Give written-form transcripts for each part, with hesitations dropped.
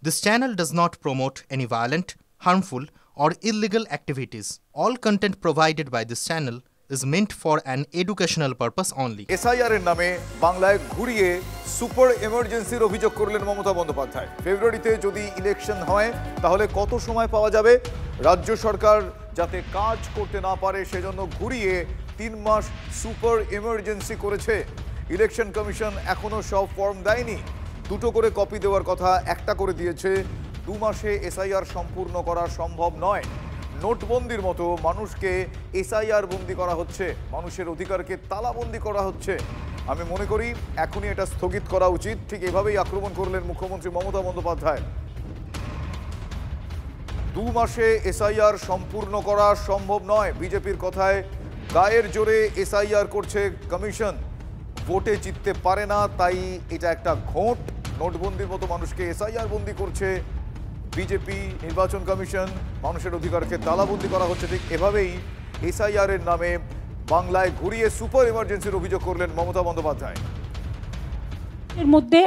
This channel does not promote any violent, harmful, or illegal activities. All content provided by this channel is meant for an educational purpose only. SIR এর নামে বাংলায় ঘুরিয়ে super এমার্জেন্সির অভিযোগ করলেন মমতা বন্দ্যোপাধ্যায়। ফেব্রুয়ারিতে যদি election হয় তাহলে কত সময় পাওয়া যাবে? রাজ্য সরকার যাতে কাজ করতে না পারে সেজন্য ঘুরিয়ে 3 মাস সুপার এমার্জেন্সি করেছে। ইলেকশন কমিশন এখনো সব ফর্ম দেয়নি। দুটো করে কপি দেওয়ার কথা একটা করে দিয়েছে। 2 মাসে SIR সম্পূর্ণ করা সম্ভব নয়। নোটবন্দির মতো মানুষকে SIR বন্দি করা হচ্ছে, মানুষের অধিকারকে তালাবন্দি করা হচ্ছে। আমি মনে করি এখনই এটা স্থগিত করা উচিত। ঠিক এভাবেই আক্রমণ করলেন মুখ্যমন্ত্রী মমতা বন্দ্যোপাধ্যায়। 2 মাসে SIR সম্পূর্ণ করা সম্ভব নয়। বিজেপির কথায় গায়ের জোরে SIR করছে কমিশন। ভোটে জিততে পারে না, তাই এটা একটা ঘোট। নোটবন্দির মতো মানুষকে SIR বন্দি করছে বিজেপি, নির্বাচন কমিশন, মানুষের অধিকারকে তালাবন্দি করা হচ্ছে। ঠিক এভাবেই SIR এর নামে বাংলায় ঘুরিয়ে সুপার এমার্জেন্সির অভিযোগ করলেন মমতা বন্দ্যোপাধ্যায়। এর মধ্যে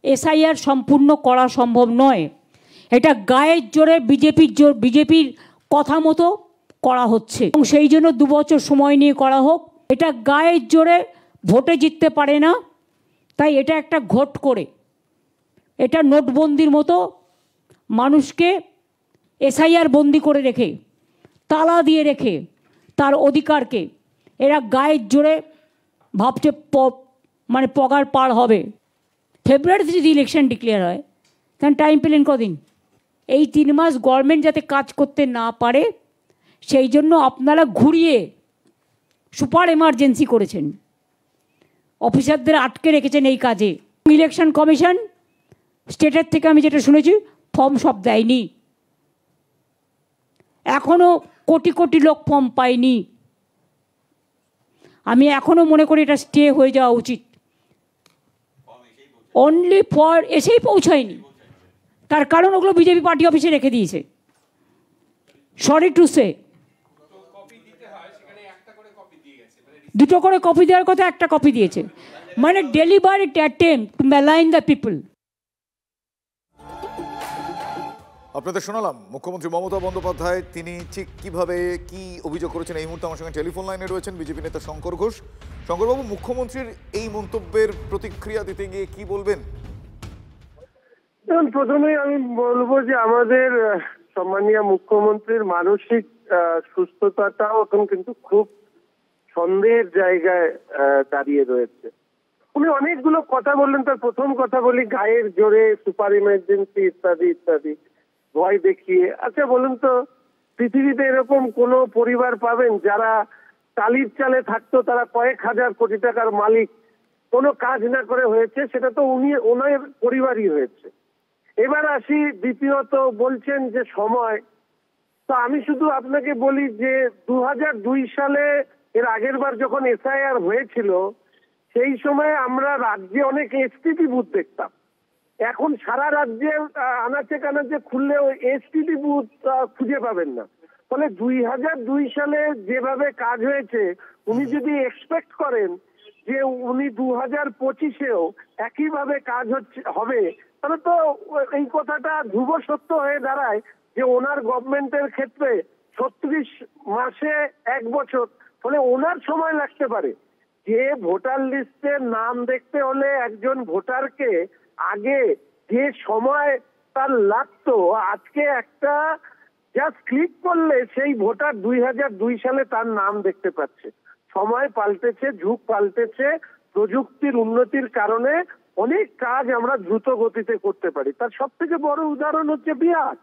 SIR সম্পূর্ণ করা সম্ভব নয়। এটা গায়ের জোরে বিজেপির কথা মতো করা হচ্ছে এবং সেই জন্য 2 বছর সময় নিয়ে করা হোক। এটা গায়ের জোরে ভোটে জিততে পারে না, তাই এটা একটা ঘোট করে, এটা নোটবন্দির মতো মানুষকে SIR বন্দি করে রেখে, তালা দিয়ে রেখে তার অধিকারকে এরা গায়ের জোরে ভাবছে মানে পগার পার হবে। ফেব্রুয়ারিতে যদি ইলেকশন ডিক্লেয়ার হয় তখন টাইম পেলেন কদিন? এই 3 মাস গভর্নমেন্ট যাতে কাজ করতে না পারে সেই জন্য আপনারা ঘুরিয়ে সুপার এমার্জেন্সি করেছেন, অফিসারদের আটকে রেখেছেন এই কাজে। ইলেকশন কমিশন স্টেটের থেকে আমি যেটা শুনেছি ফর্ম সব দেয়নি, এখনও কোটি কোটি লোক ফর্ম পায়নি। আমি এখনও মনে করি এটা স্টে হয়ে যাওয়া উচিত। অনলি ফর এসেই পৌঁছায়নি, তার কারণ ওগুলো বিজেপি পার্টি অফিসে রেখে দিয়েছে। সরি টু সে, 2টো করে কপি দেওয়ার কথা, একটা কপি দিয়েছে, মানে deliberate attempt to malign the people. আপনাদের শোনালাম মুখ্যমন্ত্রী মমতা বন্দ্যোপাধ্যায় তিনি ঠিক কিভাবে কি অভিযোগ করেছেন। এই মুহূর্তে আমার সঙ্গে টেলিফোন লাইনে রয়েছেন বিজেপি নেতা শঙ্কর ঘোষ। শঙ্করবাবু, মুখ্যমন্ত্রীর এই মন্তব্যের প্রতিক্রিয়া দিতে গিয়ে কি বলবেন? প্রথমেই আমি বলবো যে আমাদের সম্মানীয় মুখ্যমন্ত্রীর মানসিক সুস্থতাটাও এখন কিন্তু খুব সন্দেহের জায়গায় দাঁড়িয়ে রয়েছে। উনি অনেকগুলো কথা বললেন, তার প্রথম কথা বলি গায়ের জোরে সুপার ইমার্জেন্সি ইত্যাদি ইত্যাদি ভয় দেখিয়ে। আচ্ছা বলুন তো, পৃথিবীতে এরকম কোনো পরিবার পাবেন যারা টালির চালে থাকতো, তারা কয়েক হাজার কোটি টাকার মালিক, কোনো কাজ না করে হয়েছে? সেটা তো ওনার পরিবারই হয়েছে। এবার আসি দ্বিতীয়ত, বলছেন যে সময়, তো আমি শুধু আপনাকে বলি যে 2002 সালে এর আগের বার যখন SIR হয়েছিল সেই সময় আমরা রাজ্যে অনেক STD বুথ দেখতাম। এখন সারা রাজ্যে আনাচে কানাচে খুললেও STD বুথ খুঁজে পাবেন না। ফলে 2002 সালে যেভাবে কাজ হয়েছে, উনি যদি এক্সপেক্ট করেন যে উনি 2025-এও একইভাবে কাজ হবে, তাহলে তো এই কথাটা ধ্রুব সত্য হয়ে দাঁড়ায় যে ওনার গভর্নমেন্টের ক্ষেত্রে 36 মাসে 1 বছর, ফলে ওনার সময় লাগতে পারে। যে ভোটার লিস্টে নাম দেখতে হলে একজন ভোটারকে আগে যে সময় তার লাগতো, আজকে একটা জাস্ট ক্লিক করলে সেই ভোটার 2002 সালে তার নাম দেখতে পাচ্ছে। সময় পাল্টেছে, যুগ পাল্টেছে, প্রযুক্তির উন্নতির কারণে অনেক কাজ আমরা দ্রুত গতিতে করতে পারি। তার সব থেকে বড় উদাহরণ হচ্ছে বিহার।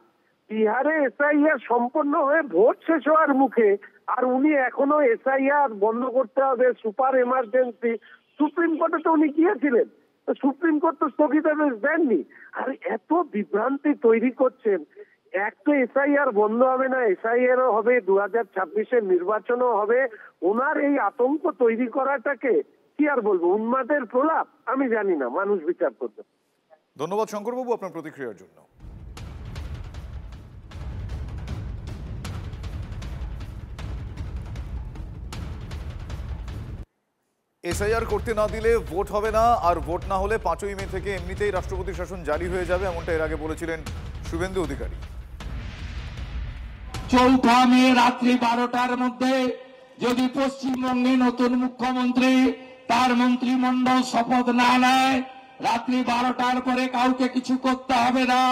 বিহারে SIR সম্পন্ন হয়ে ভোট শেষ হওয়ার মুখে, আর উনি এখনো SIR বন্ধ করতে হবে, সুপার এমার্জেন্সি। সুপ্রিম কোর্টে তো উনি গিয়েছিলেন, সুপ্রিম কোর্ট তো স্থগিতাদেশ দেননি। আর এত বিভ্রান্তি তৈরি করছেন। এক তো SIR বন্ধ হবে না, SIR হবে, 2026-এর নির্বাচনও হবে। ওনার এই আতঙ্ক তৈরি করাটাকে কি আর বলবো, উন্মাদের প্রলাপ? আমি জানি না, মানুষ বিচার করবে। ধন্যবাদ শঙ্করবাবু আপনার প্রতিক্রিয়ার জন্য। এসআইআর করতে না দিলে ভোট হবে না, আর ভোট না হলে 5ই মে থেকে এমনিতেই রাষ্ট্রপতি শাসন জারি হয়ে যাবে, এমনটা এর আগে বলেছিলেন শুভেন্দু অধিকারী। 4 মে রাত্রি 12টার মধ্যে যদি পশ্চিমবঙ্গে নতুন মুখ্যমন্ত্রী তার মন্ত্রিমণ্ডল শপথ না নেয়, রাত্রি 12টার পরে কাউকে কিছু করতে হবে না,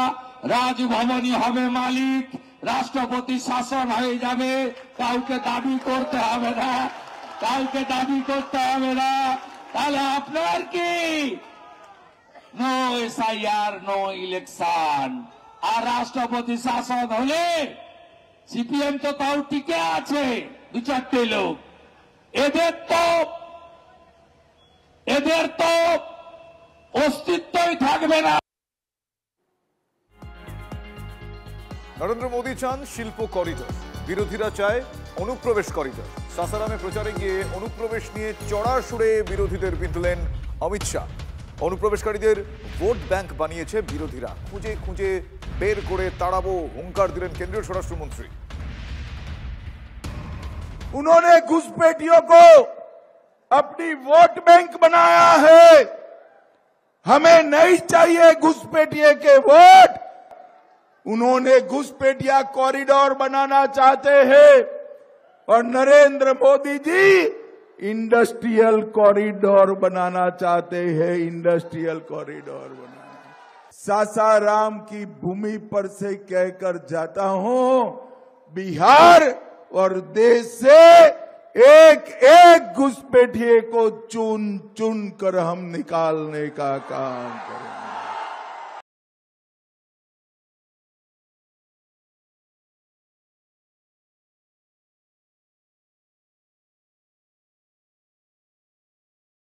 রাজভবনই হবে মালিক, রাষ্ট্রপতি শাসন হয়ে যাবে, কাউকে দাবি করতে হবে না, কাউকে দাবি করতে হবে না। তাহলে আপনার কি নো এসআইআর নো ইলেকশন, আর রাষ্ট্রপতি শাসন হলে সিপিএম তো তাও টিকে আছে 2-4টে লোক, এদের তো অস্তিত্বই থাকবে না। নরেন্দ্র মোদী চান শিল্প করিডর, বিরোধীরা চায় অনুপ্রবেশ করিডর। সাসারামে প্রচারে গিয়ে অনুপ্রবেশ নিয়ে চড়া সুরে বিরোধীদের বিঁধলেন অমিত শাহ। অনুপ্রবেশকারীদের ভোট ব্যাংক বানিয়েছে বিরোধীরা, খুঁজে খুঁজে বের করে তাড়াবো হুঙ্কার দিলেন কেন্দ্রীয় স্বরাষ্ট্রমন্ত্রী। उन्होंने घुसपैठियों को अपनी वोट बैंक बनाया है। हमें नहीं चाहिए घुसपैठिए के वोट। उन्होंने घुसपैठिया कॉरिडोर बनाना चाहते हैं, और नरेंद्र मोदी जी इंडस्ट्रियल कॉरिडोर बनाना चाहते हैं। इंडस्ट्रियल कॉरिडोर बनाना। सासाराम की भूमि पर से कहकर जाता हूं, बिहार और देश से एक एक घुसपैठिए को चुन चुन कर हम निकालने का काम करें।